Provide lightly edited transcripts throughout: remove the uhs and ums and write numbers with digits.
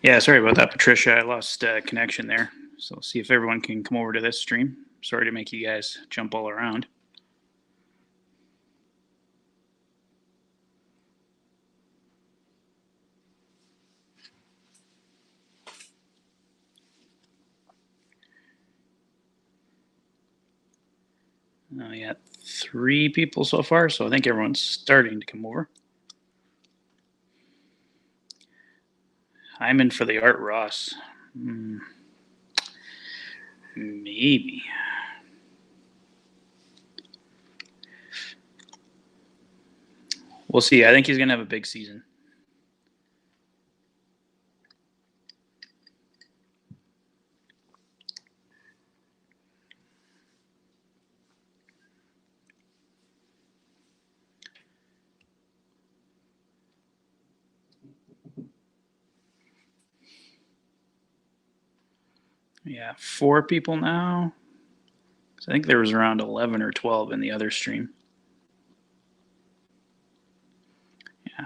Yeah, sorry about that, Patricia. I lost connection there. So see if everyone can come over to this stream. Sorry to make you guys jump all around. Yeah, 3 people so far, so I think everyone's starting to come over. I'm in for the Art Ross. Maybe. We'll see. I think he's going to have a big season. Yeah, 4 people now. I think there was around 11 or 12 in the other stream. Yeah.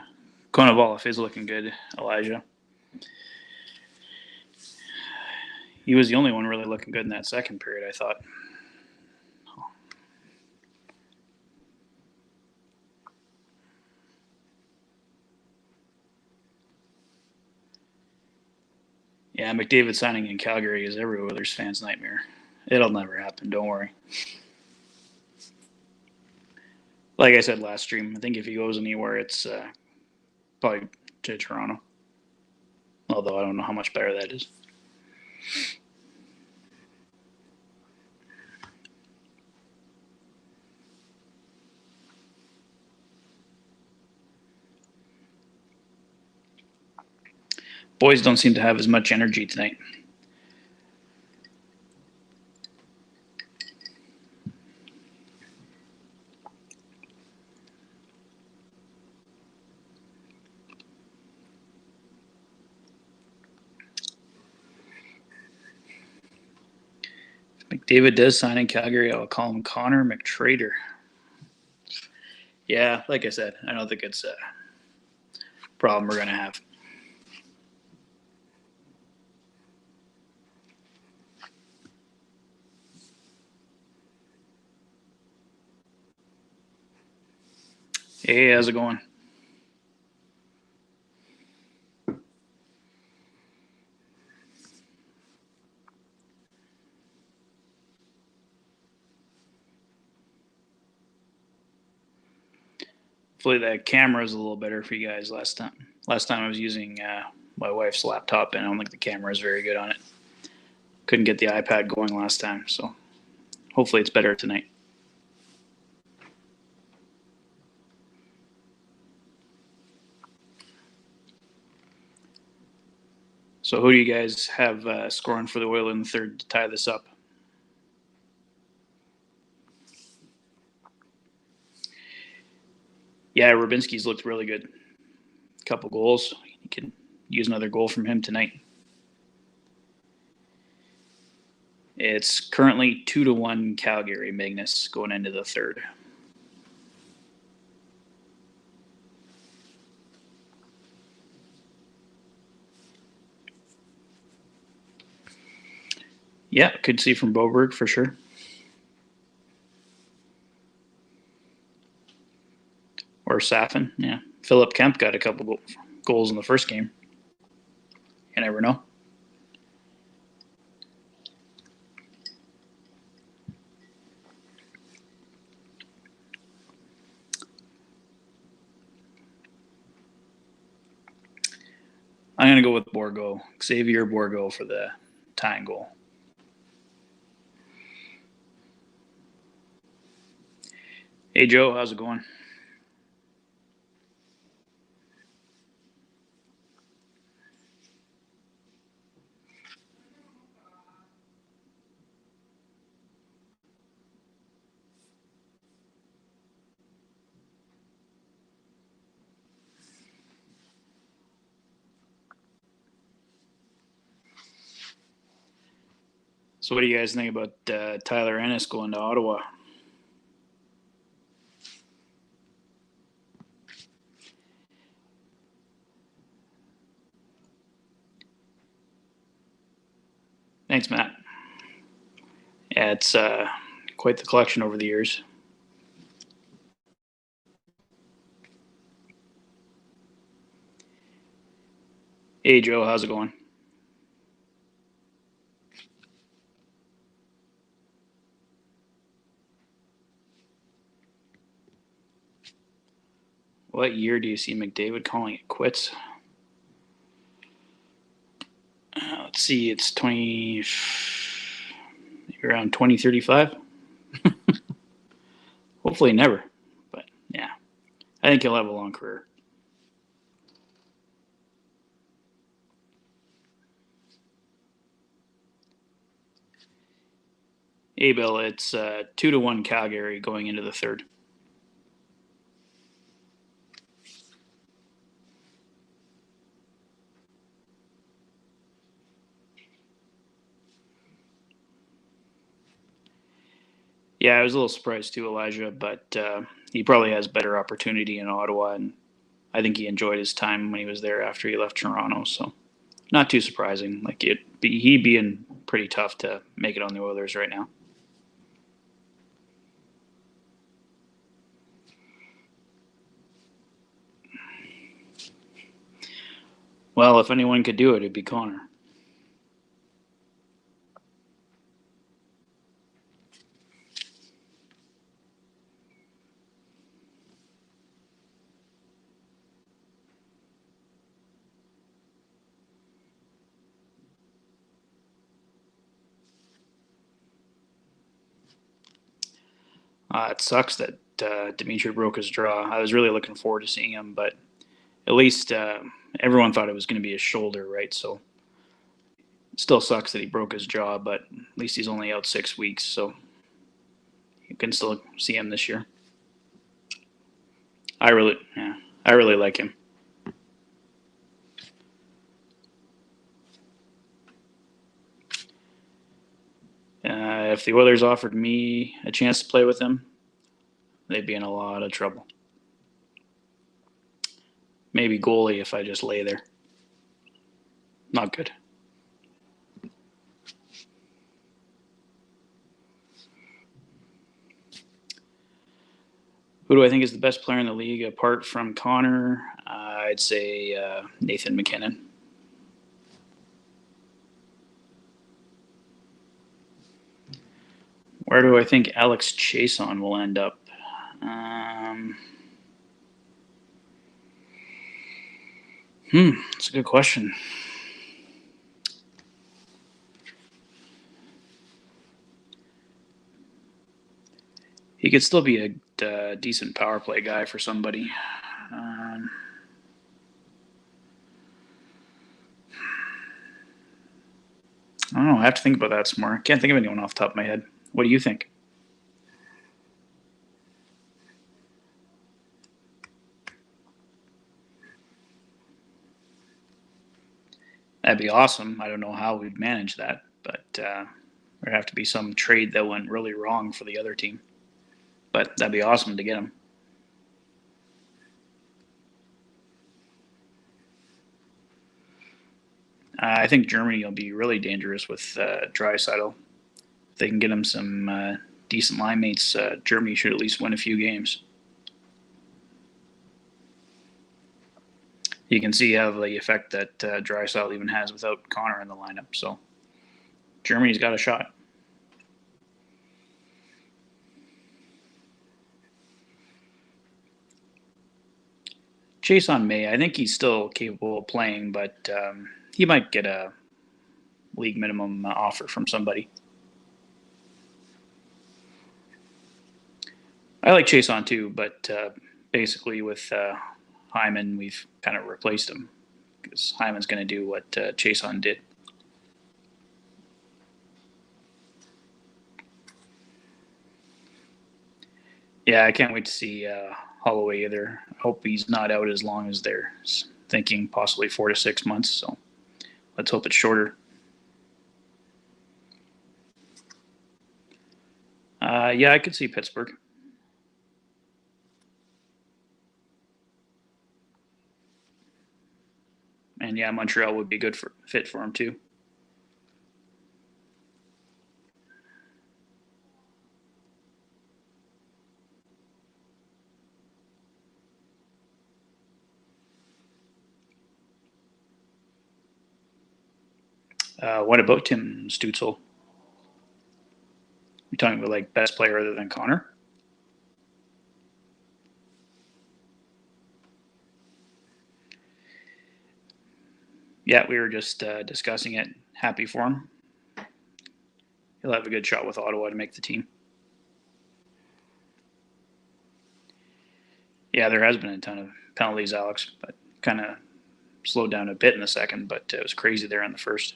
Konovalov is looking good, Elijah. He was the only one really looking good in that second period, I thought. Yeah, McDavid signing in Calgary is every Oilers fan's nightmare. It'll never happen, don't worry. Like I said last stream, I think if he goes anywhere, it's probably to Toronto. Although I don't know how much better that is. Boys don't seem to have as much energy tonight. If McDavid does sign in Calgary, I'll call him Connor McTrader. Yeah, like I said, I don't think it's a problem we're going to have. Hey, how's it going? Hopefully that camera is a little better for you guys last time. Last time I was using my wife's laptop, and I don't think the camera is very good on it. Couldn't get the iPad going last time, so hopefully it's better tonight. So who do you guys have scoring for the Oilers in the third to tie this up? Yeah, Rubinski's looked really good. A couple goals. You can use another goal from him tonight. It's currently 2-1 Calgary, Magnus, going into the third. Yeah, could see from Boberg for sure. Or Safin, yeah. Philip Kemp got a couple goals in the first game. You never know. I'm going to go with Borgo, Xavier Borgo for the tying goal. Hey, Joe, how's it going? So what do you guys think about Tyler Ennis going to Ottawa? Thanks, Matt. Yeah, it's quite the collection over the years. Hey, Joe, how's it going? What year do you see McDavid calling it quits? Let's see, it's 20, around 2035. Hopefully never, but yeah, I think he'll have a long career. Hey, Bill, it's 2-1 Calgary going into the third. Yeah, I was a little surprised too, Elijah, but he probably has better opportunity in Ottawa, and I think he enjoyed his time when he was there after he left Toronto. So not too surprising. Like he'd being pretty tough to make it on the Oilers right now. Well, if anyone could do it, it'd be Connor. It sucks that Dimitri broke his jaw. I was really looking forward to seeing him, but at least everyone thought it was going to be his shoulder, right? So it still sucks that he broke his jaw, but at least he's only out 6 weeks, so you can still see him this year. Yeah, I really like him. If the Oilers offered me a chance to play with him, they'd be in a lot of trouble. Maybe goalie if I just lay there. Not good. Who do I think is the best player in the league apart from Connor? I'd say Nathan MacKinnon. Where do I think Alex Chason will end up? That's a good question. He could still be a decent power play guy for somebody. I don't know. I have to think about that some more. Can't think of anyone off the top of my head. What do you think? That'd be awesome. I don't know how we'd manage that, but there'd have to be some trade that went really wrong for the other team. But that'd be awesome to get him. I think Germany will be really dangerous with Draisaitl. If they can get him some decent line mates, Germany should at least win a few games. You can see how the effect that Draisaitl even has without Connor in the lineup. So Germany's got a shot. Chason May, I think he's still capable of playing, but he might get a league minimum offer from somebody. I like Chason too, but basically with Hyman, we've kind of replaced him because Hyman's going to do what Chason did. Yeah, I can't wait to see Holloway either. I hope he's not out as long as they're thinking, possibly 4 to 6 months. So let's hope it's shorter. Yeah, I could see Pittsburgh. And yeah, Montreal would be good fit for him too. What about Tim Stützle? You're talking about like best player other than Connor? Yeah, we were just discussing it. Happy for him. He'll have a good shot with Ottawa to make the team. Yeah, there has been a ton of penalties, Alex, but kind of slowed down a bit in the second, but it was crazy there in the first.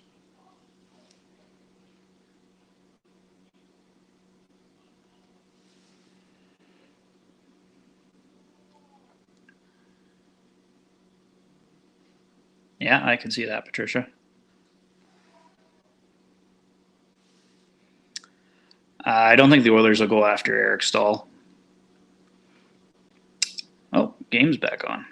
Yeah, I can see that, Patricia. I don't think the Oilers will go after Eric Stahl. Oh, game's back on.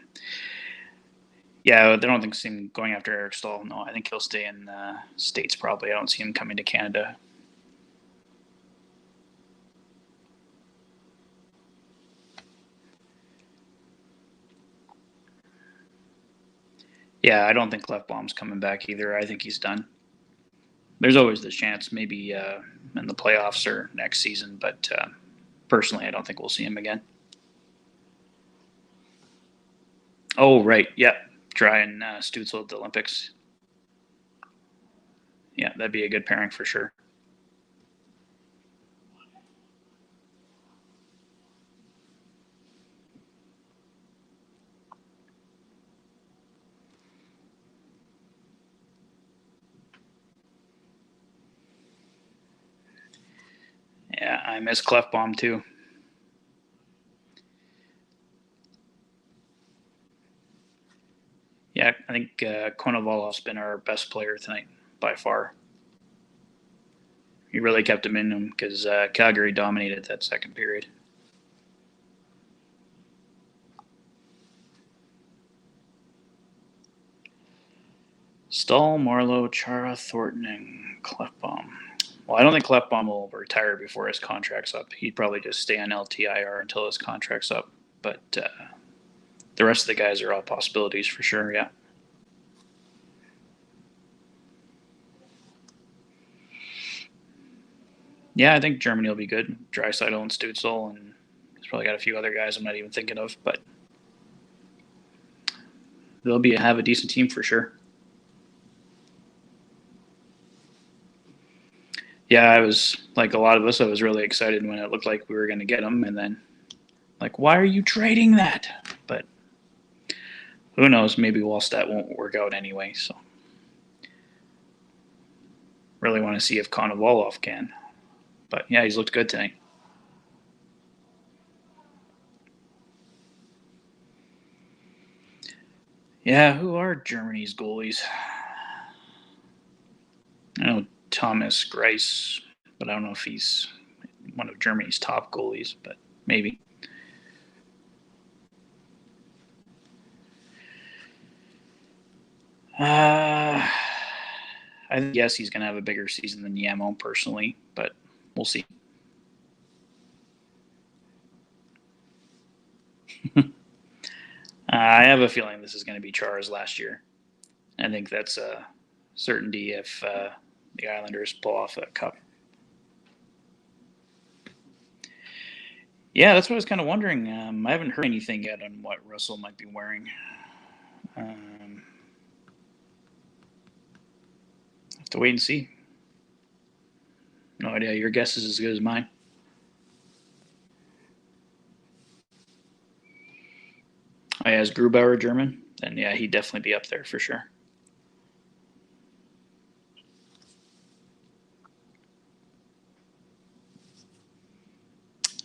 Yeah, I don't think see him going after Eric Stahl. No, I think he'll stay in the States probably. I don't see him coming to Canada. Yeah, I don't think Clefbaum's coming back either. I think he's done. There's always the chance maybe in the playoffs or next season, but personally, I don't think we'll see him again. Oh, right. Yeah. Try and Stützle at the Olympics. Yeah, that'd be a good pairing for sure. Yeah, I miss Clefbaum too. Yeah, I think Konovalov's been our best player tonight by far. He really kept him in him because Calgary dominated that second period. Stahl, Marlowe, Chara, Thornton, and Clefbaum. Well, I don't think Clefbaum will retire before his contract's up. He'd probably just stay on LTIR until his contract's up. But the rest of the guys are all possibilities for sure, yeah. Yeah, I think Germany will be good. Draisaitl and Stützle, and he's probably got a few other guys I'm not even thinking of, but they'll have a decent team for sure. Yeah, I was like a lot of us. I was really excited when it looked like we were going to get him, and then like, why are you trading that? But who knows? Maybe Wallstat won't work out anyway. So really want to see if Konovalov can. But yeah, he's looked good tonight. Yeah, who are Germany's goalies? I know Thomas Greiss, but I don't know if he's one of Germany's top goalies, but maybe. I guess he's going to have a bigger season than Yamo personally, but we'll see. I have a feeling this is going to be Char's last year. I think that's a certainty if the Islanders pull off a cup. Yeah, that's what I was kind of wondering. I haven't heard anything yet on what Russell might be wearing. Have to wait and see. No idea. Your guess is as good as mine. Oh, yeah, is Grubauer German? Then yeah, he'd definitely be up there for sure.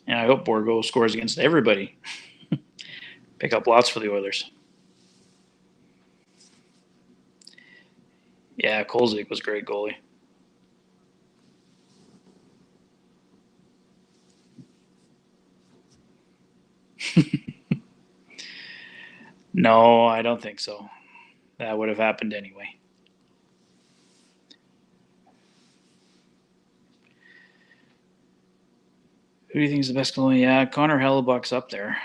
And I hope Borgo scores against everybody. Pick up lots for the Oilers. Yeah, Kolzig was a great goalie. No, I don't think so. That would have happened anyway. Who do you think is the best goalie? Yeah, Connor Hellebuck's up there.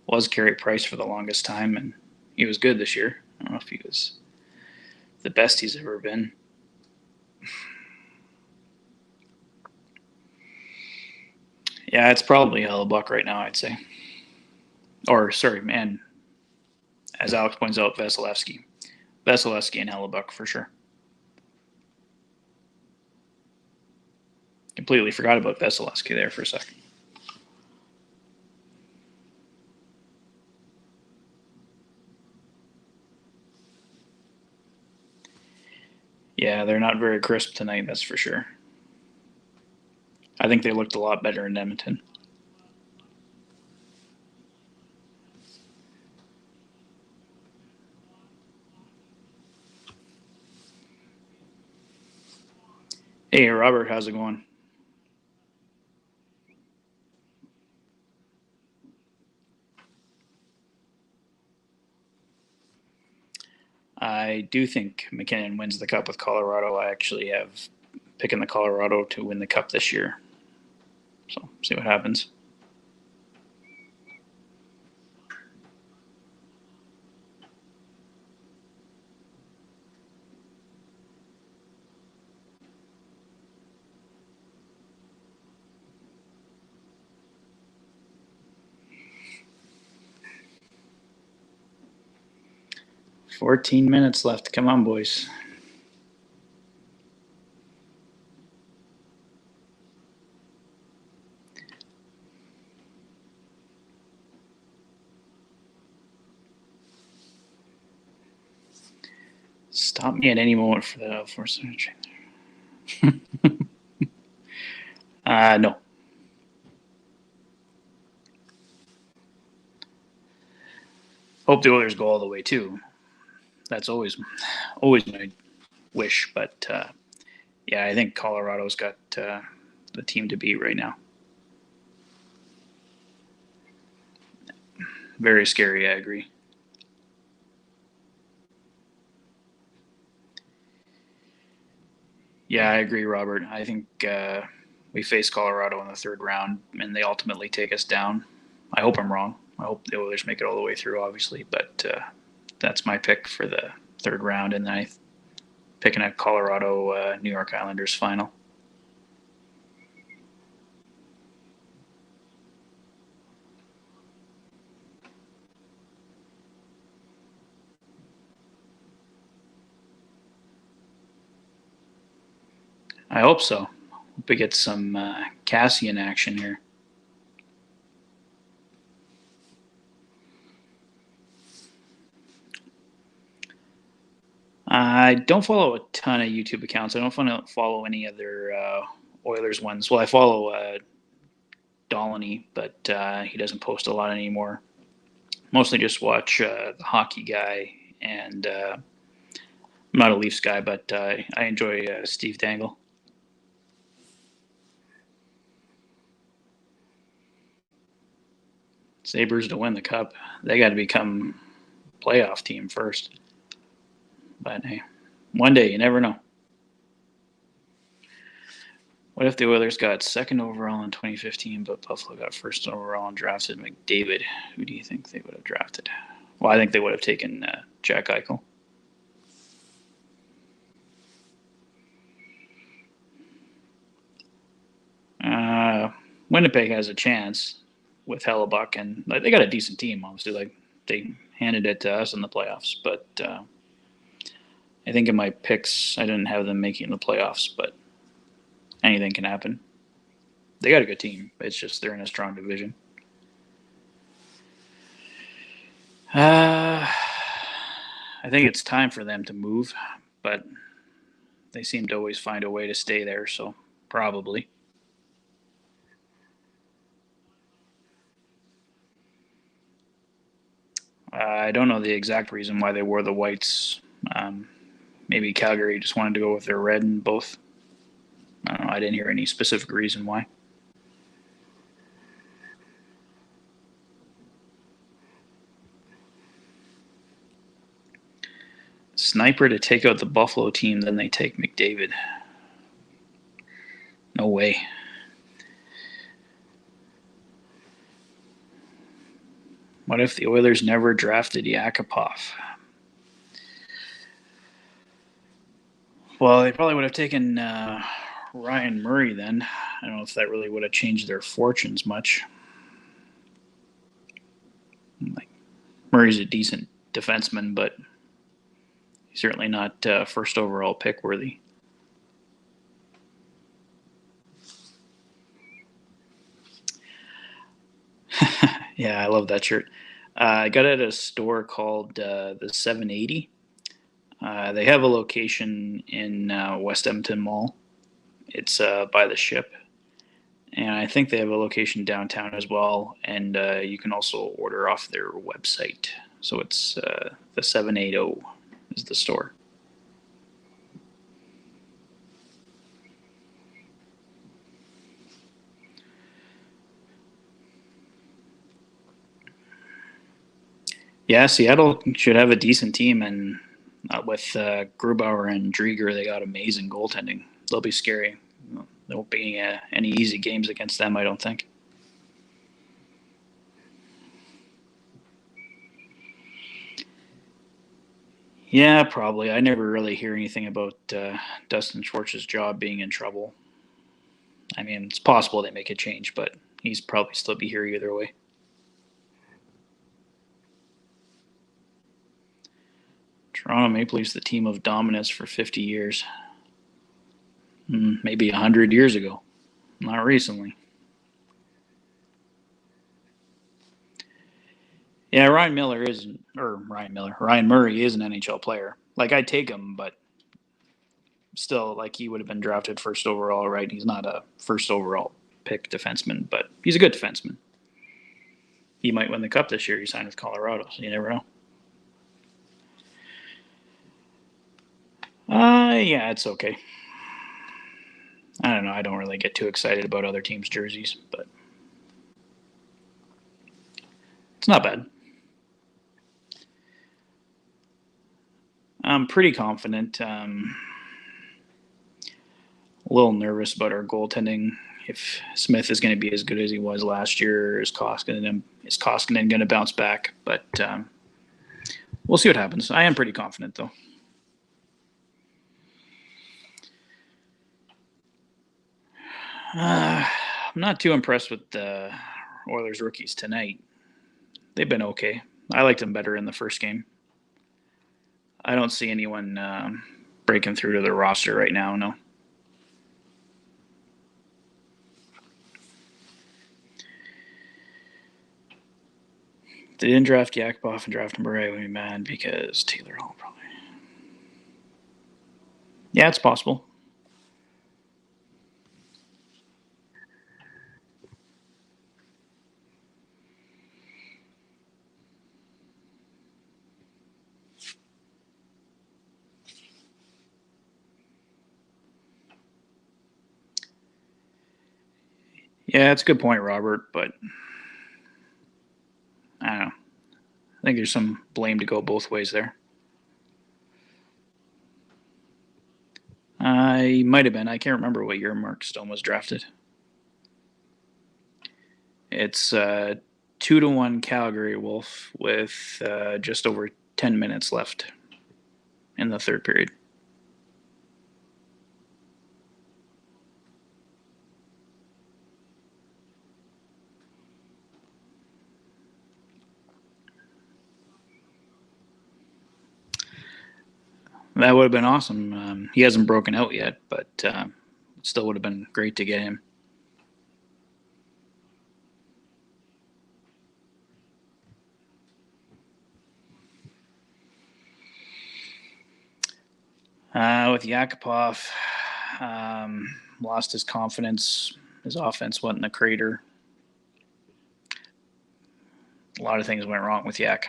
Was Carey Price for the longest time, and he was good this year. I don't know if he was the best he's ever been. Yeah, it's probably Hellebuck right now, I'd say. Or, sorry, man, as Alex points out, Vasilevsky. Vasilevsky and Hellebuck for sure. Completely forgot about Vasilevsky there for a second. Yeah, they're not very crisp tonight, that's for sure. I think they looked a lot better in Edmonton. Hey, Robert, how's it going? I do think McKinnon wins the Cup with Colorado. I actually have picking the Colorado to win the Cup this year. So, see what happens. "14 minutes left. Come on, boys." Stop me at any moment for the force entry. No. Hope the Oilers go all the way too. That's always my wish. But yeah, I think Colorado's got the team to beat right now. Very scary, I agree. Yeah, I agree, Robert. I think we face Colorado in the third round, and they ultimately take us down. I hope I'm wrong. I hope the Oilers make it all the way through, obviously, but that's my pick for the third round, and then I picking a Colorado New York Islanders final. I hope so. Hope we get some Cassian action here. I don't follow a ton of YouTube accounts. I don't follow any other Oilers ones. Well, I follow Dolany, but he doesn't post a lot anymore. Mostly just watch the hockey guy, and I'm not a Leafs guy, but I enjoy Steve Dangle. Sabres to win the Cup, they got to become playoff team first. But hey, one day you never know. What if the Oilers got second overall in 2015, but Buffalo got first overall and drafted McDavid? Who do you think they would have drafted? Well, I think they would have taken Jack Eichel. Winnipeg has a chance with Hellebuck, and they got a decent team. Obviously, they handed it to us in the playoffs, but I think in my picks, I didn't have them making the playoffs, but anything can happen. They got a good team. It's just they're in a strong division. I think it's time for them to move, but they seem to always find a way to stay there, so probably. I don't know the exact reason why they wore the whites. Maybe Calgary just wanted to go with their red in both. I don't know. I didn't hear any specific reason why. Sniper to take out the Buffalo team, then they take McDavid. No way. What if the Oilers never drafted Yakupov? Well, they probably would have taken Ryan Murray then. I don't know if that really would have changed their fortunes much. Like Murray's a decent defenseman, but he's certainly not first overall pick worthy. Yeah, I love that shirt. I got it at a store called the 780. They have a location in West Edmonton Mall. It's by the ship. And I think they have a location downtown as well. And you can also order off their website. So it's the 780 is the store. Yeah, Seattle should have a decent team. And with Grubauer and Drieger, they got amazing goaltending. They'll be scary. There won't be any easy games against them, I don't think. Yeah, probably. I never really hear anything about Dustin Schwartz's job being in trouble. I mean, it's possible they make a change, but he's probably still be here either way. Toronto Maple Leafs, the team of dominance for 50 years. Maybe 100 years ago. Not recently. Yeah, Ryan Murray is an NHL player. Like, I'd take him, but still, like, he would have been drafted first overall, right? He's not a first overall pick defenseman, but he's a good defenseman. He might win the cup this year. He signed with Colorado, so you never know. Yeah, it's okay. I don't know. I don't really get too excited about other teams' jerseys, but it's not bad. I'm pretty confident. A little nervous about our goaltending. If Smith is going to be as good as he was last year, is Koskinen going to bounce back? But we'll see what happens. I am pretty confident, though. I'm not too impressed with the Oilers rookies tonight. They've been okay. I liked them better in the first game. I don't see anyone breaking through to the roster right now, no. If they didn't draft Yakupov and draft Murray, I would be mad because Taylor Hall probably. Yeah, it's possible. Yeah, it's a good point, Robert, but I don't know. I think there's some blame to go both ways there. I might have been. I can't remember what year Mark Stone was drafted. It's 2-1 Calgary Wolf with just over 10 minutes left in the third period. That would have been awesome. He hasn't broken out yet, but still would have been great to get him. With Yakupov, lost his confidence. His offense went in the crater. A lot of things went wrong with Yak.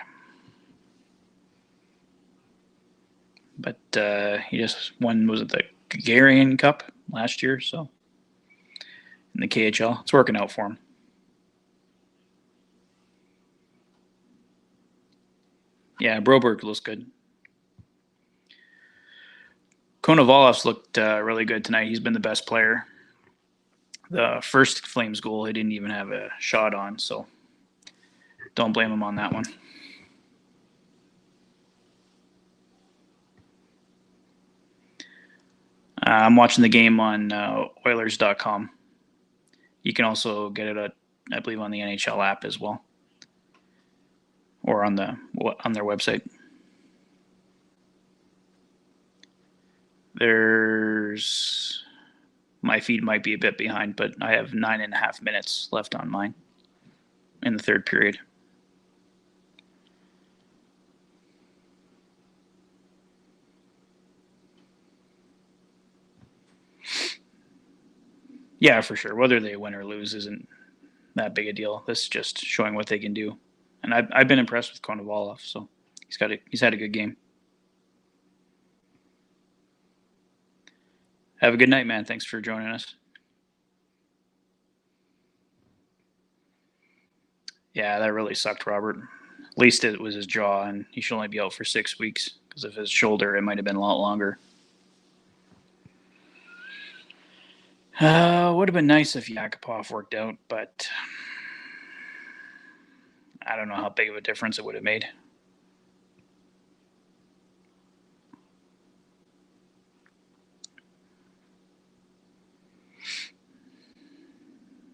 But he just won, was it the Gagarin Cup last year? So in the KHL, it's working out for him. Yeah, Broberg looks good. Konovalov's looked really good tonight. He's been the best player. The first Flames goal, he didn't even have a shot on, so don't blame him on that one. I'm watching the game on Oilers.com. You can also get it at, I believe, on the NHL app as well, or on their website. My feed might be a bit behind, but I have 9.5 minutes left on mine in the third period. Yeah, for sure. Whether they win or lose isn't that big a deal. This is just showing what they can do, and I've been impressed with Konovalov. So he's had a good game. Have a good night, man. Thanks for joining us. Yeah, that really sucked, Robert. At least it was his jaw, and he should only be out for 6 weeks. Because of his shoulder, it might have been a lot longer. Would have been nice if Yakupov worked out, but I don't know how big of a difference it would have made.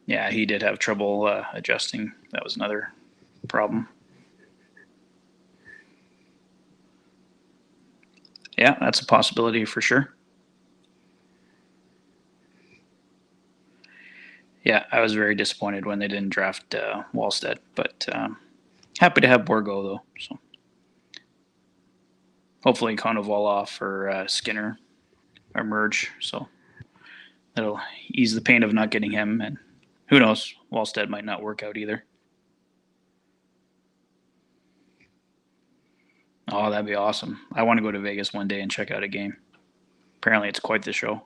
Yeah, he did have trouble adjusting. That was another problem. Yeah, that's a possibility for sure. Yeah, I was very disappointed when they didn't draft Wallstedt, but happy to have Borgo though. So hopefully Konovalov or Skinner emerge. So that'll ease the pain of not getting him. And who knows, Wallstedt might not work out either. Oh, that'd be awesome. I want to go to Vegas one day and check out a game. Apparently, it's quite the show.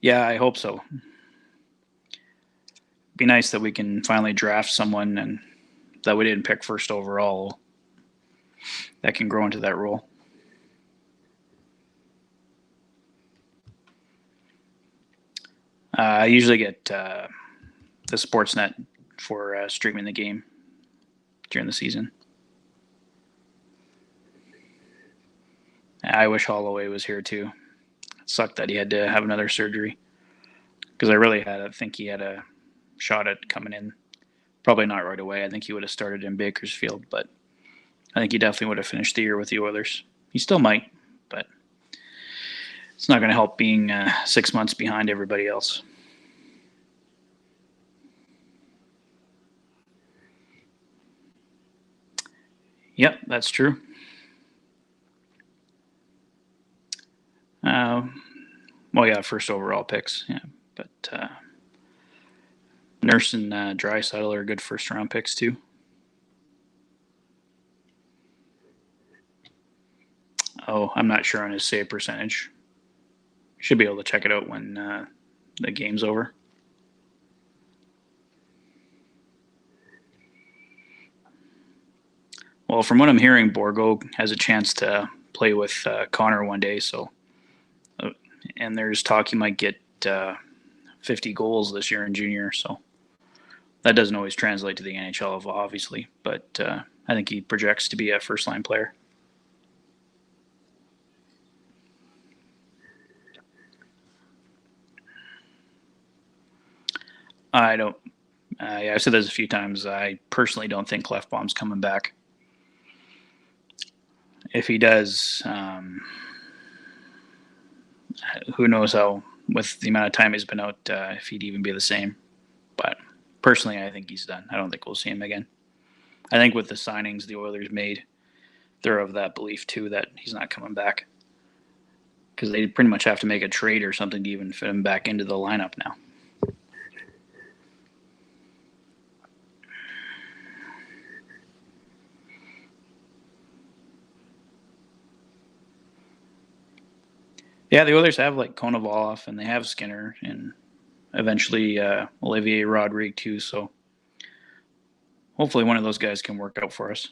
Yeah, I hope so. Be nice that we can finally draft someone and that we didn't pick first overall that can grow into that role. I usually get the Sportsnet for streaming the game during the season. I wish Holloway was here too. It sucked that he had to have another surgery because I think he had a shot at coming in. Probably not right away. I think he would have started in Bakersfield, but I think he definitely would have finished the year with the Oilers. He still might, but it's not going to help being 6 months behind everybody else. Yep, that's true. Well, yeah, first overall picks. Yeah, but Nurse and Draisaitl are good first round picks too. Oh, I'm not sure on his save percentage. Should be able to check it out when the game's over. Well, from what I'm hearing, Borgo has a chance to play with Connor one day. So, and there's talk he might get 50 goals this year in junior. So that doesn't always translate to the NHL, obviously, but I think he projects to be a first line player. I don't. Yeah, I've said this a few times. I personally don't think Clefbaum's coming back. If he does, who knows how, with the amount of time he's been out, if he'd even be the same. But personally, I think he's done. I don't think we'll see him again. I think with the signings the Oilers made, they're of that belief too that he's not coming back because they pretty much have to make a trade or something to even fit him back into the lineup now. Yeah, the Oilers have like Konovalov and they have Skinner and eventually Olivier Rodrigue too. So hopefully one of those guys can work out for us.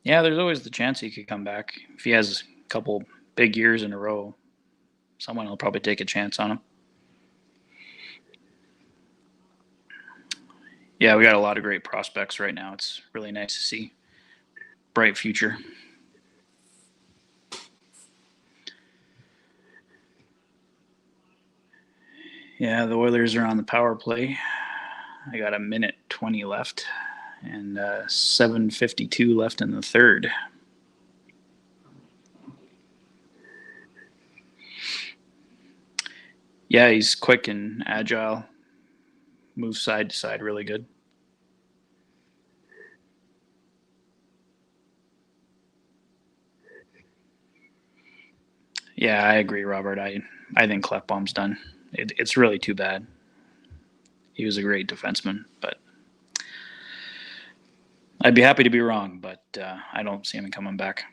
Yeah, there's always the chance he could come back if he has a couple big years in a row. someone will probably take a chance on him. Yeah, we got a lot of great prospects right now. It's really nice to see. Bright future. Yeah, the Oilers are on the power play. I got a minute 20 left and 7:52 left in the third. Yeah, he's quick and agile. Moves side to side really good. Yeah, I agree, Robert. I think Klefbom's done. It's really too bad. He was a great defenseman, but I'd be happy to be wrong, but I don't see him coming back.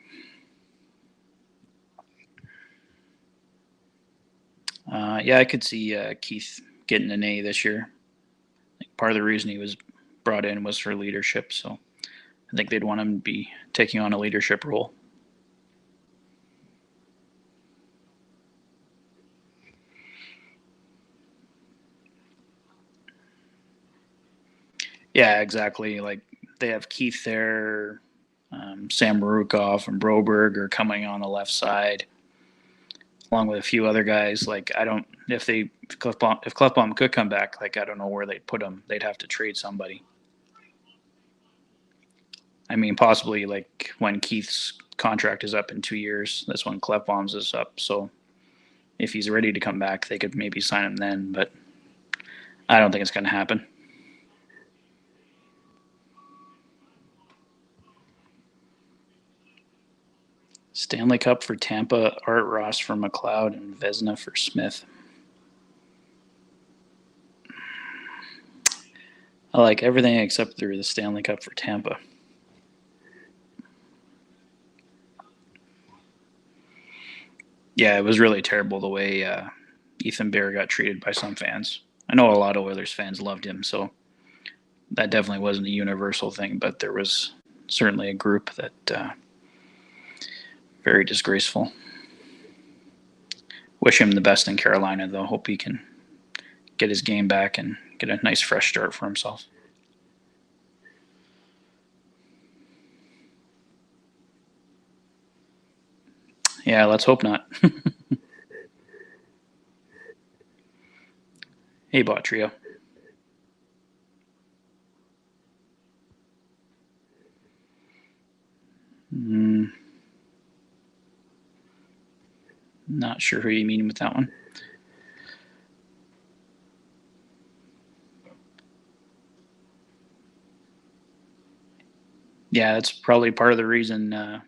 Yeah, I could see Keith getting an A this year. I think part of the reason he was brought in was for leadership, so I think they'd want him to be taking on a leadership role. Yeah, exactly. Like they have Keith there, Sam Marukov and Broberg are coming on the left side, along with a few other guys. Like I don't if Klefbom could come back, like I don't know where they'd put him. They'd have to trade somebody. I mean, possibly like when Keith's contract is up in 2 years. That's when Klefbom's is up. So if he's ready to come back, they could maybe sign him then. But I don't think it's going to happen. Stanley Cup for Tampa, Art Ross for McLeod, and Vezina for Smith. I like everything except for the Stanley Cup for Tampa. Yeah, it was really terrible the way Ethan Bear got treated by some fans. I know a lot of Oilers fans loved him, so that definitely wasn't a universal thing, but there was certainly a group that very disgraceful. Wish him the best in Carolina, though. Hope he can get his game back and get a nice fresh start for himself. Yeah, let's hope not. Hey, Bot Trio. Not sure who you mean with that one. Yeah, that's probably part of the reason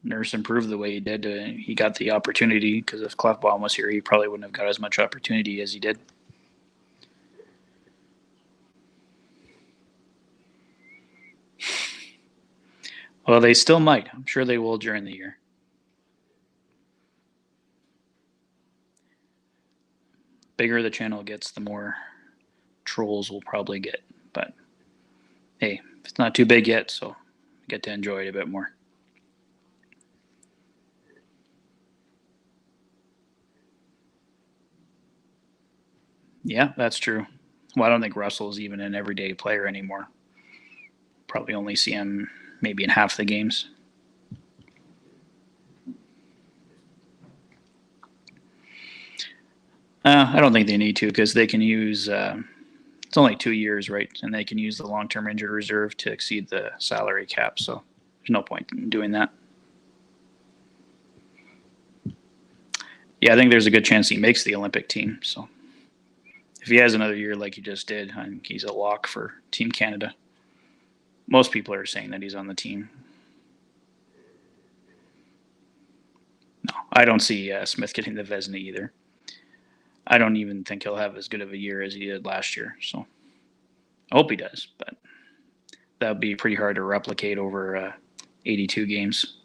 Nurse improved the way he did. He got the opportunity because if Klefbom was here, he probably wouldn't have got as much opportunity as he did. Well, they still might. I'm sure they will during the year. Bigger the channel gets, the more trolls we'll probably get. But hey, it's not too big yet, so I get to enjoy it a bit more. Yeah, that's true. Well, I don't think Russell's even an everyday player anymore. Probably only see him maybe in half the games. I don't think they need to because they can use. It's only 2 years, right? And they can use the long-term injured reserve to exceed the salary cap. So there's no point in doing that. Yeah, I think there's a good chance he makes the Olympic team. So if he has another year like he just did, I think he's a lock for Team Canada. Most people are saying that he's on the team. No, I don't see Smith getting the Vezina either. I don't even think he'll have as good of a year as he did last year. So I hope he does, but that would be pretty hard to replicate over 82 games.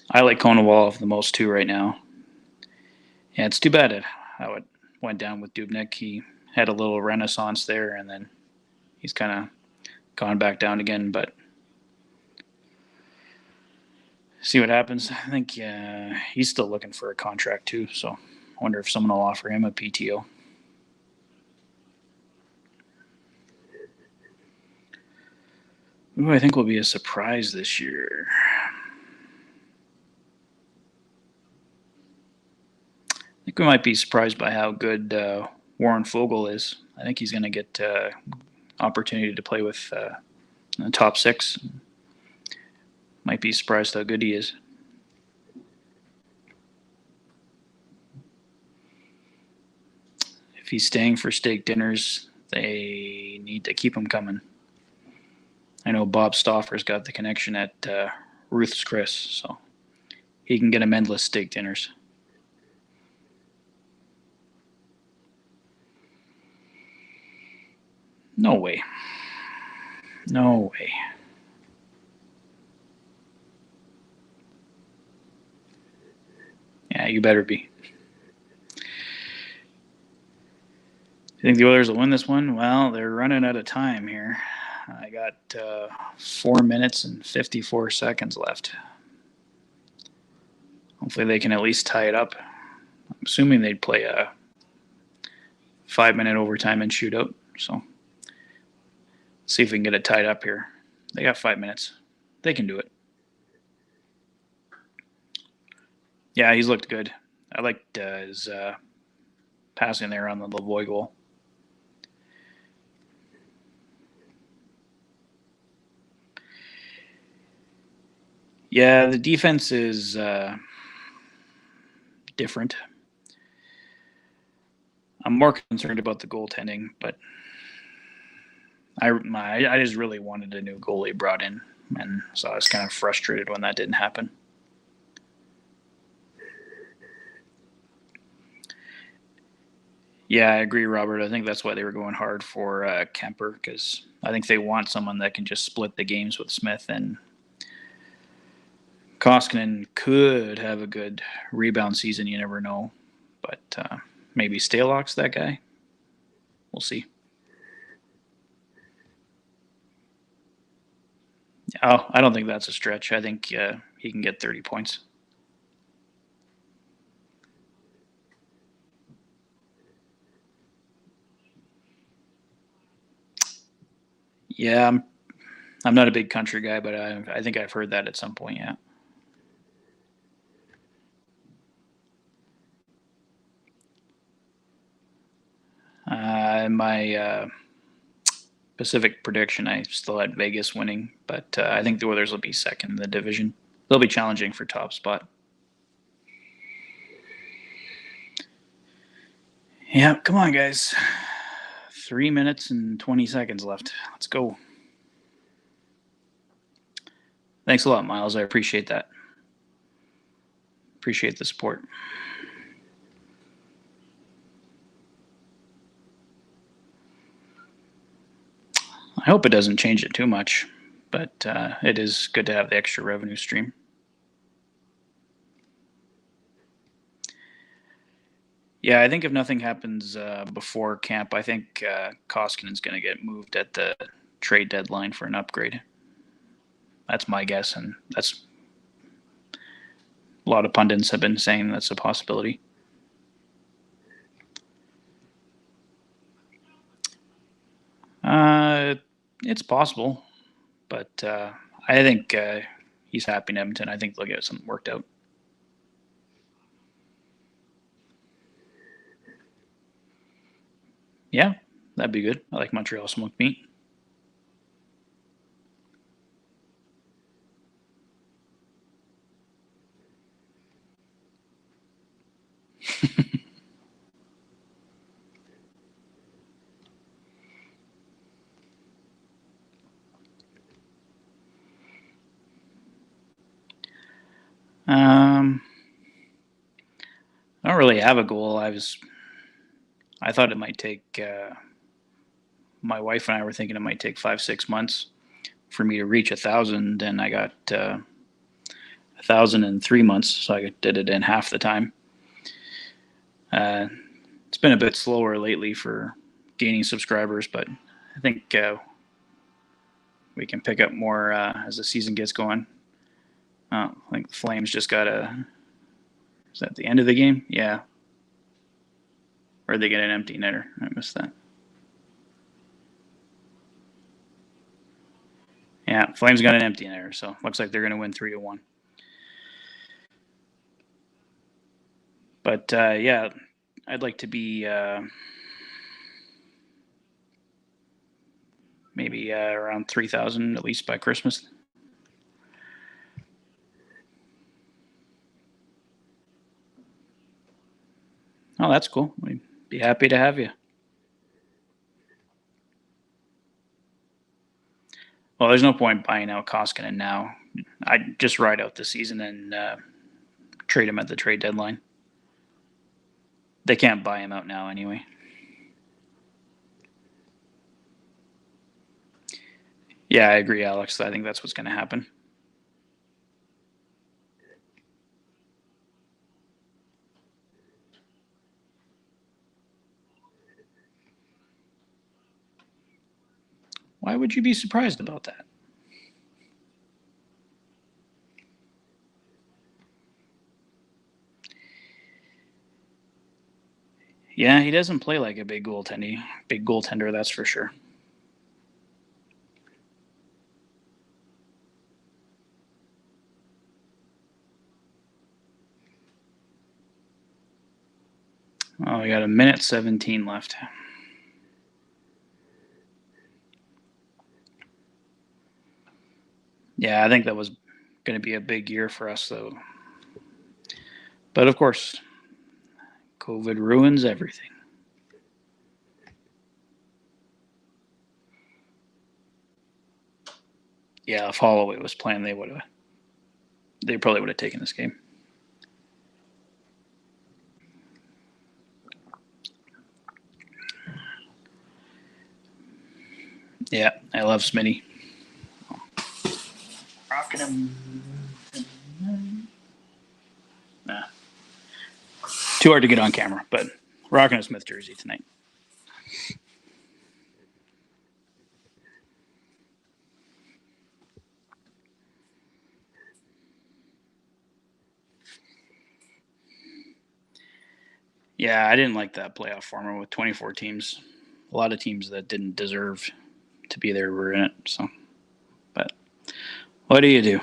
I like Konovalov the most too right now. Yeah, it's too bad how it went down with Dubnyk. He had a little renaissance there, and then he's kind of gone back down again, but see what happens. I think he's still looking for a contract too, so I wonder if someone will offer him a PTO. Who I think will be a surprise this year. I think we might be surprised by how good Warren Fogle is. I think he's going to get opportunity to play with the top six. Might be surprised how good he is. If he's staying for steak dinners, they need to keep him coming. I know Bob Stauffer's got the connection at Ruth's Chris, so he can get him endless steak dinners. No way. No way. Yeah, you better be. You think the Oilers will win this one? Well, they're running out of time here. I got 4 minutes and 54 seconds left. Hopefully they can at least tie it up. I'm assuming they'd play a 5-minute overtime and shootout. So see if we can get it tied up here. They got 5 minutes. They can do it. Yeah, he's looked good. I liked his passing there on the Lavoie goal. Yeah, the defense is different. I'm more concerned about the goaltending, but I just really wanted a new goalie brought in, and so I was kind of frustrated when that didn't happen. Yeah, I agree, Robert. I think that's why they were going hard for Kemper, because I think they want someone that can just split the games with Smith, and Koskinen could have a good rebound season. You never know, but maybe Stalock's that guy. We'll see. Oh, I don't think that's a stretch. I think he can get 30 points. Yeah, I'm not a big country guy, but I think I've heard that at some point, yeah. My Pacific prediction, I still had Vegas winning, but I think the Oilers will be second in the division. They'll be challenging for top spot. Yeah, come on, guys. 3 minutes and 20 seconds left. Let's go. Thanks a lot, Miles. I appreciate that. Appreciate the support. I hope it doesn't change it too much, but it is good to have the extra revenue stream. Yeah, I think if nothing happens before camp, I think Koskinen's going to get moved at the trade deadline for an upgrade. That's my guess, and that's a lot of pundits have been saying that's a possibility. It's possible, but I think he's happy in Edmonton. I think they'll get something worked out. Yeah, that'd be good. I like Montreal smoked meat. I don't really have a goal. I thought it might take. My wife and I were thinking it might take 5-6 months for me to reach 1,000, and I got 1,000 in 3 months, so I did it in half the time. It's been a bit slower lately for gaining subscribers, but I think we can pick up more as the season gets going. I think the Flames just got is that the end of the game? Yeah. Or they get an empty netter. I missed that. Yeah, Flames got an empty netter, so looks like they're going to win 3-1. But yeah, I'd like to be maybe around 3,000 at least by Christmas. Oh, that's cool. We'd be happy to have you. Well, there's no point buying out Koskinen now. I'd just ride out the season and trade him at the trade deadline. They can't buy him out now anyway. Yeah, I agree, Alex. I think that's what's going to happen. Why would you be surprised about that? Yeah, he doesn't play like a big goaltender, that's for sure. Oh, we got a minute 17 left. Yeah, I think that was going to be a big year for us, though. But of course, COVID ruins everything. Yeah, if Holloway was playing, they probably would have taken this game. Yeah, I love Smitty. Rocking him. Nah. Too hard to get on camera, but rocking a Smith jersey tonight. Yeah, I didn't like that playoff format with 24 teams. A lot of teams that didn't deserve to be there were in it. So, but what do you do?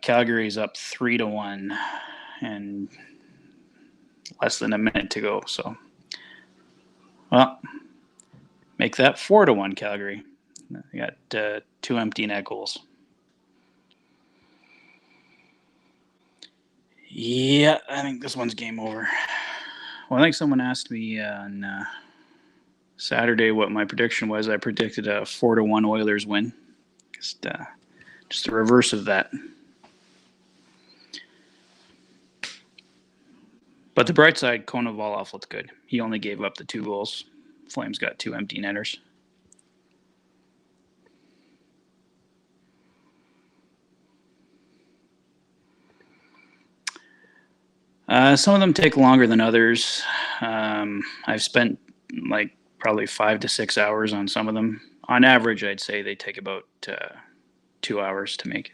Calgary's up 3-1, and less than a minute to go. So, well, make that 4-1 Calgary. You got 2 empty net goals. Yeah, I think this one's game over. Well, I think someone asked me on Saturday what my prediction was. I predicted a 4-1 Oilers win. Just the reverse of that. But the bright side, Konovalov looked good. He only gave up the 2 goals. Flames got 2 empty netters. Some of them take longer than others. I've spent like probably 5 to 6 hours on some of them. On average, I'd say they take about 2 hours to make.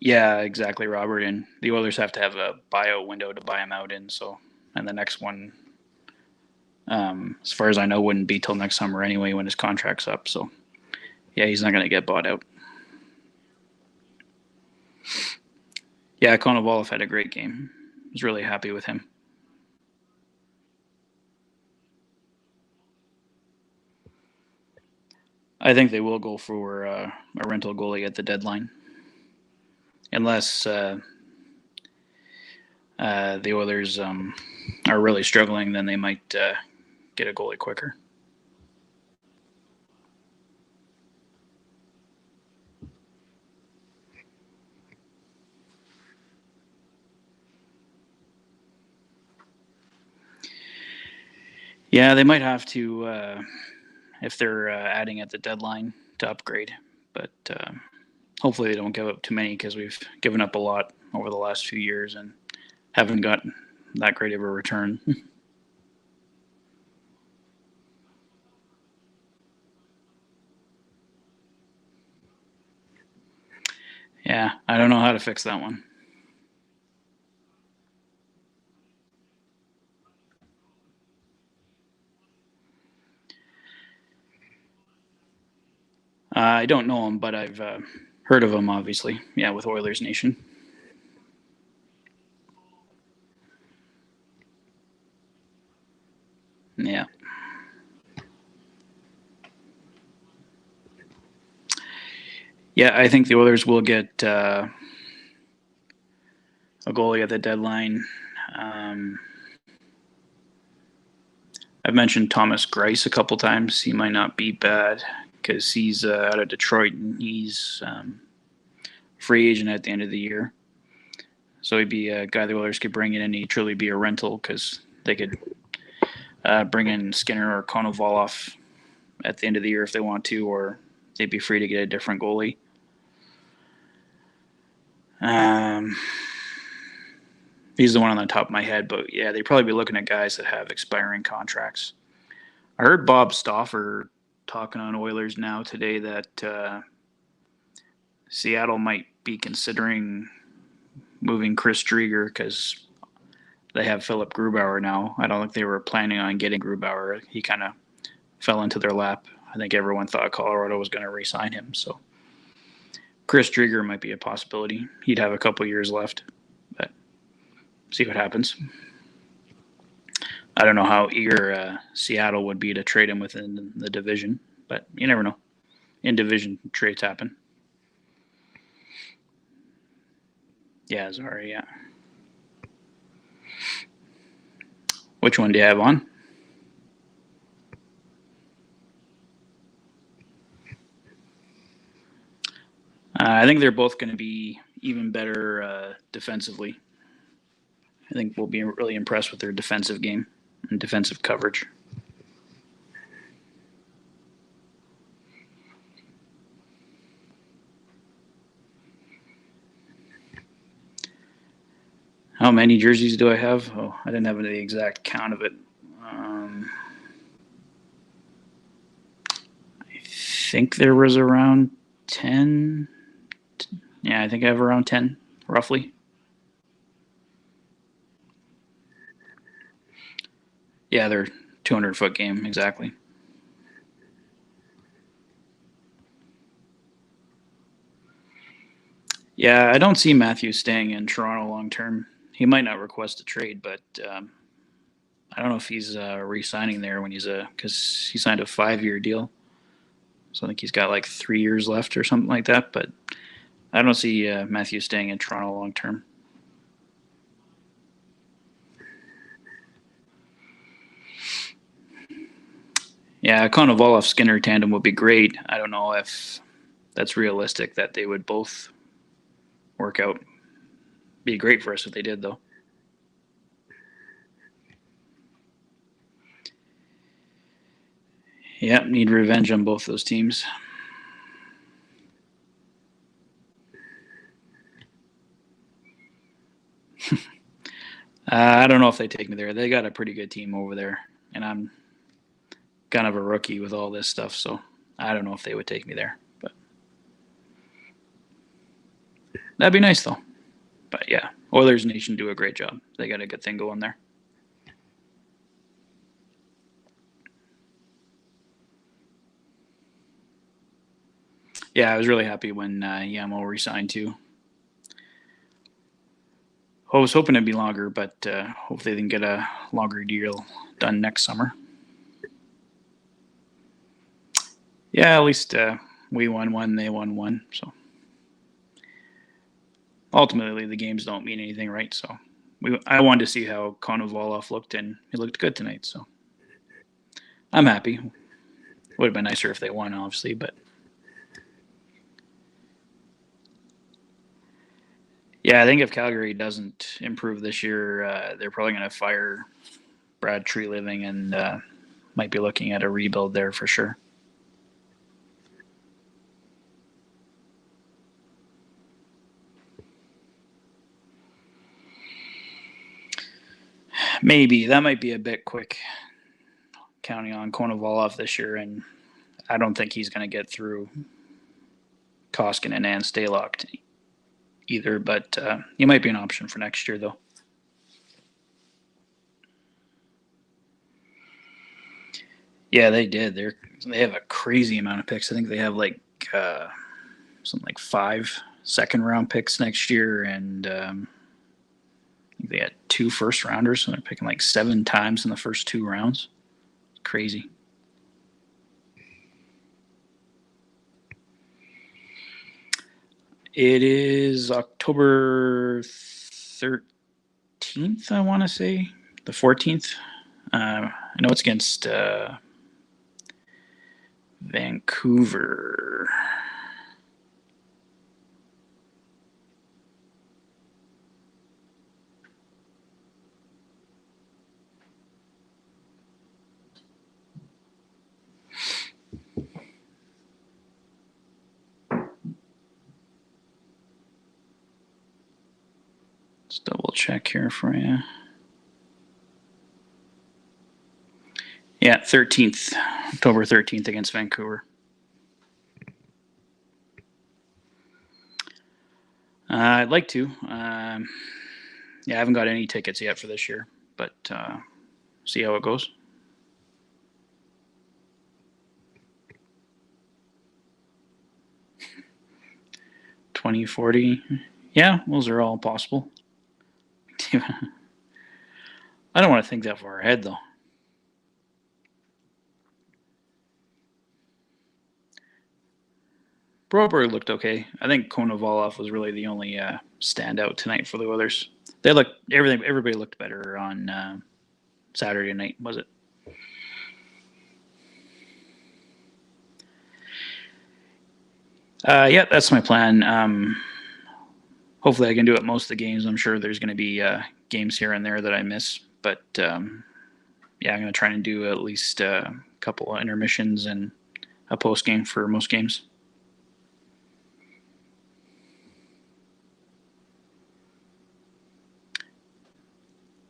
Yeah, exactly, Robert. And the Oilers have to have a buyout window to buy him out in. So, and the next one, as far as I know, wouldn't be till next summer anyway when his contract's up. So, yeah, he's not going to get bought out. Yeah, Konovalov had a great game. I was really happy with him. I think they will go for a rental goalie at the deadline, unless the Oilers are really struggling. Then they might get a goalie quicker. Yeah, they might have to if they're adding at the deadline to upgrade. But hopefully they don't give up too many because we've given up a lot over the last few years and haven't gotten that great of a return. Yeah, I don't know how to fix that one. I don't know him, but I've heard of him, obviously. Yeah, with Oilers Nation. Yeah. Yeah, I think the Oilers will get a goalie at the deadline. Um, I've mentioned Thomas Greiss a couple times. He might not be bad because he's out of Detroit and he's free agent at the end of the year. So he'd be a guy the Oilers could bring in and he'd truly be a rental because they could bring in Skinner or Konovalov at the end of the year if they want to, or they'd be free to get a different goalie. He's the one on the top of my head, but yeah, they'd probably be looking at guys that have expiring contracts. I heard Bob Stauffer talking on Oilers Now today that Seattle might be considering moving Chris Drieger because they have Philip Grubauer now. I don't think they were planning on getting Grubauer. He kind of fell into their lap. I think everyone thought Colorado was going to re-sign him. So Chris Drieger might be a possibility. He'd have a couple years left, but see what happens. I don't know how eager Seattle would be to trade him within the division, but you never know. In division trades happen. Yeah, sorry, yeah. Which one do you have on? I think they're both going to be even better defensively. I think we'll be really impressed with their defensive game and defensive coverage. How many jerseys do I have? Oh, I didn't have the exact count of it. I think there was around 10. Yeah, I think I have around 10, roughly. Yeah, they're 200-foot game, exactly. Yeah, I don't see Matthews staying in Toronto long term. He might not request a trade, but I don't know if he's re-signing there when because he signed a 5-year deal. So I think he's got like 3 years left or something like that. But I don't see Matthews staying in Toronto long term. Yeah, Konovalov Skinner tandem would be great. I don't know if that's realistic that they would both work out. Be great for us if they did, though. Yeah, need revenge on both those teams. I don't know if they take me there. They got a pretty good team over there, and I'm kind of a rookie with all this stuff, so I don't know if they would take me there. But that'd be nice, though. But yeah, Oilers Nation do a great job. They got a good thing going there. Yeah, I was really happy when Yamo resigned too. I was hoping it'd be longer, but hopefully they can get a longer deal done next summer. Yeah, at least we won one, they won one. So ultimately, the games don't mean anything, right? So I wanted to see how Konovalov looked, and he looked good tonight. So I'm happy. Would have been nicer if they won, obviously, but yeah, I think if Calgary doesn't improve this year, they're probably going to fire Brad Treliving and might be looking at a rebuild there for sure. Maybe that might be a bit quick, counting on Konovalov this year, and I don't think he's going to get through Koskinen and Stalock either. But he might be an option for next year, though. Yeah, they did. They have a crazy amount of picks. I think they have something like 5 second-round picks next year, and I think they had 2 first-rounders, so they're picking like 7 times in the first 2 rounds. Crazy. It is October 13th, I want to say. The 14th. I know it's against Vancouver. Let's double check here for you. Yeah, 13th, October 13th against Vancouver. I'd like to. Yeah, I haven't got any tickets yet for this year, but see how it goes. 2040. Yeah, those are all possible. I don't want to think that far ahead, though. Broberg looked okay. I think Konovalov was really the only standout tonight for the Oilers. Everybody looked better on Saturday night, was it? Yeah, that's my plan. Hopefully I can do it most of the games. I'm sure there's going to be games here and there that I miss. But, yeah, I'm going to try and do at least a couple of intermissions and a post game for most games.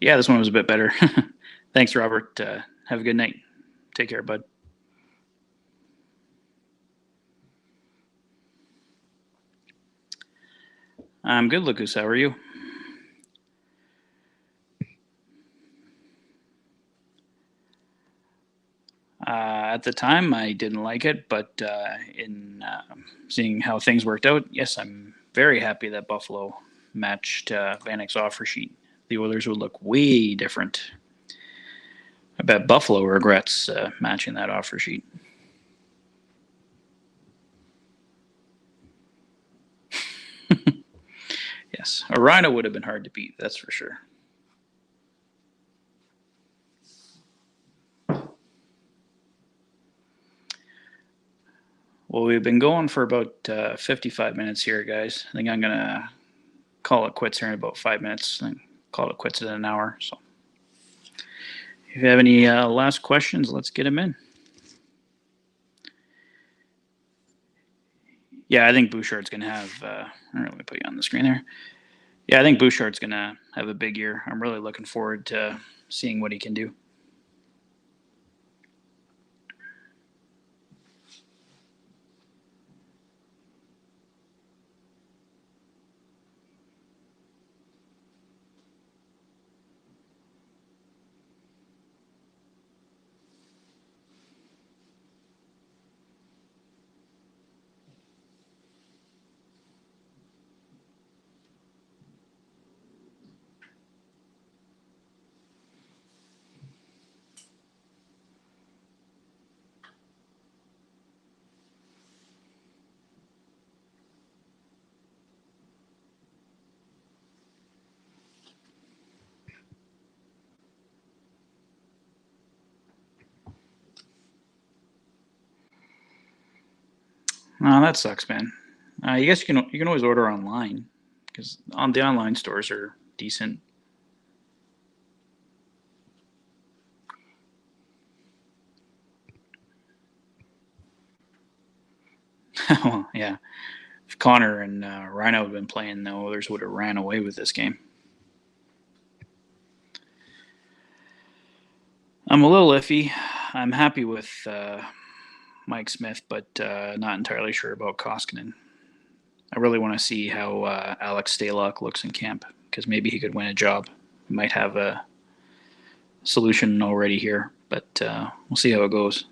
Yeah, this one was a bit better. Thanks, Robert. Have a good night. Take care, bud. I'm good, Lucas. How are you? At the time, I didn't like it, but in seeing how things worked out, yes, I'm very happy that Buffalo matched Vanek's offer sheet. The Oilers would look way different. I bet Buffalo regrets matching that offer sheet. Yes, a Rhino would have been hard to beat, that's for sure. Well, we've been going for about 55 minutes here, guys. I think I'm going to call it quits here in about 5 minutes and call it quits in an hour. So if you have any last questions, let's get them in. Yeah, I think Bouchard's going to have let me put you on the screen there. Yeah, I think Bouchard's going to have a big year. I'm really looking forward to seeing what he can do. Oh, that sucks, man. I guess you can always order online because the online stores are decent. Well, yeah. If Connor and Rhino had been playing, the Oilers would have ran away with this game. I'm a little iffy. I'm happy with Mike Smith, but not entirely sure about Koskinen. I really want to see how Alex Stalock looks in camp because maybe he could win a job. We might have a solution already here, but we'll see how it goes.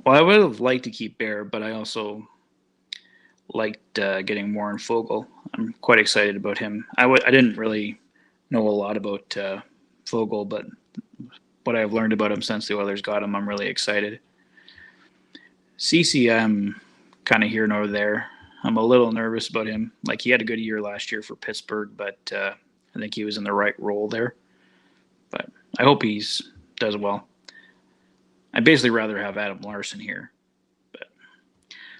Well, I would have liked to keep Bear, but I also liked getting Warren Fogle. I'm quite excited about him. I didn't really know a lot about Fogle, but what I've learned about him since the Oilers got him, I'm really excited. CC, I'm kind of here nor there. I'm a little nervous about him. Like, he had a good year last year for Pittsburgh, but I think he was in the right role there. But I hope he's does well. I'd basically rather have Adam Larson here. But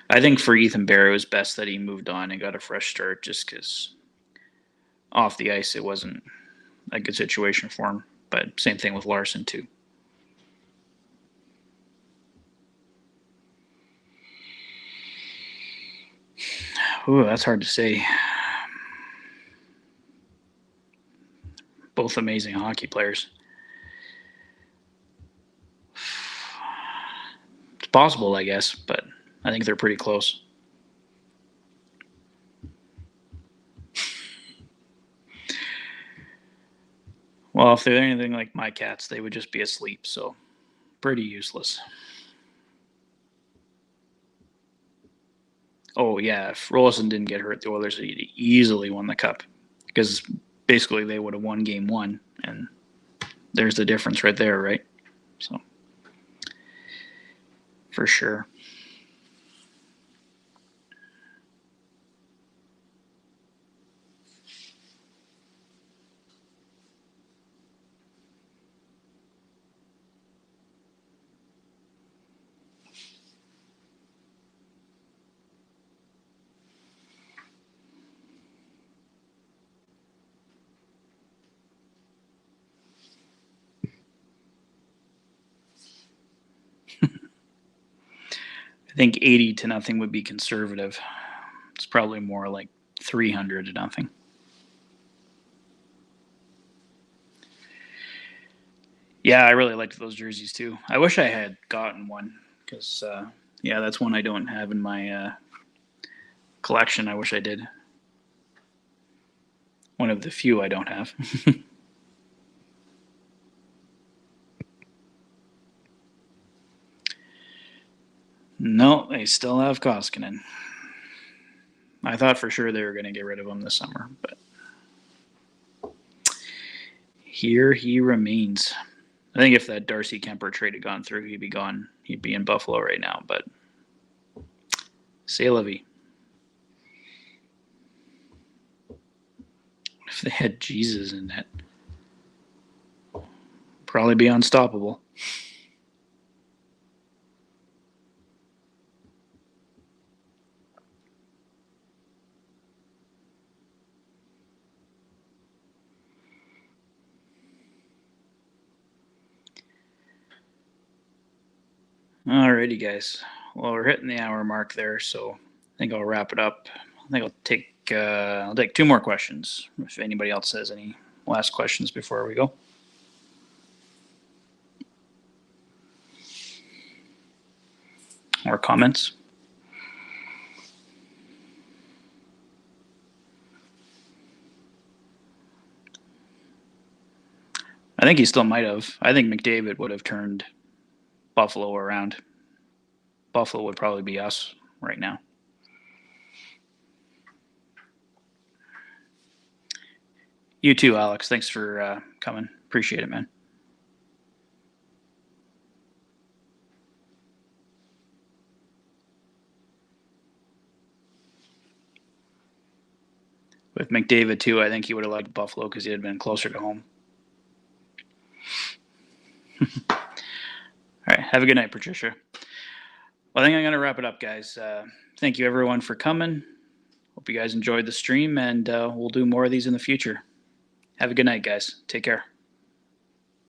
I think for Ethan Bear, it was best that he moved on and got a fresh start just because off the ice it wasn't a good situation for him. But same thing with Larson, too. Ooh, that's hard to say. Both amazing hockey players. It's possible, I guess, but I think they're pretty close. Well, if they're anything like my cats, they would just be asleep, so pretty useless. Oh, yeah, if Rolison didn't get hurt, the Oilers would easily won the Cup because basically they would have won Game 1, and there's the difference right there, right? So, for sure. I think 80-0 would be conservative. It's probably more like 300-0. Yeah, I really liked those jerseys too. I wish I had gotten one because, yeah, that's one I don't have in my collection. I wish I did. One of the few I don't have. No, they still have Koskinen. I thought for sure they were going to get rid of him this summer, but here he remains. I think if that Darcy Kemper trade had gone through, he'd be gone. He'd be in Buffalo right now, but c'est la vie. If they had Jesus in that, probably be unstoppable. Alrighty, guys. Well, we're hitting the hour mark there, so I think I'll wrap it up. I think I'll take two more questions. If anybody else has any last questions before we go. Or comments. I think he still might have. I think McDavid would have turned Buffalo around. Buffalo would probably be us right now. You too, Alex. Thanks for coming. Appreciate it, man. With McDavid too, I think he would have liked Buffalo because he had been closer to home. All right. Have a good night, Patricia. Well, I think I'm going to wrap it up, guys. Thank you, everyone, for coming. Hope you guys enjoyed the stream, and we'll do more of these in the future. Have a good night, guys. Take care.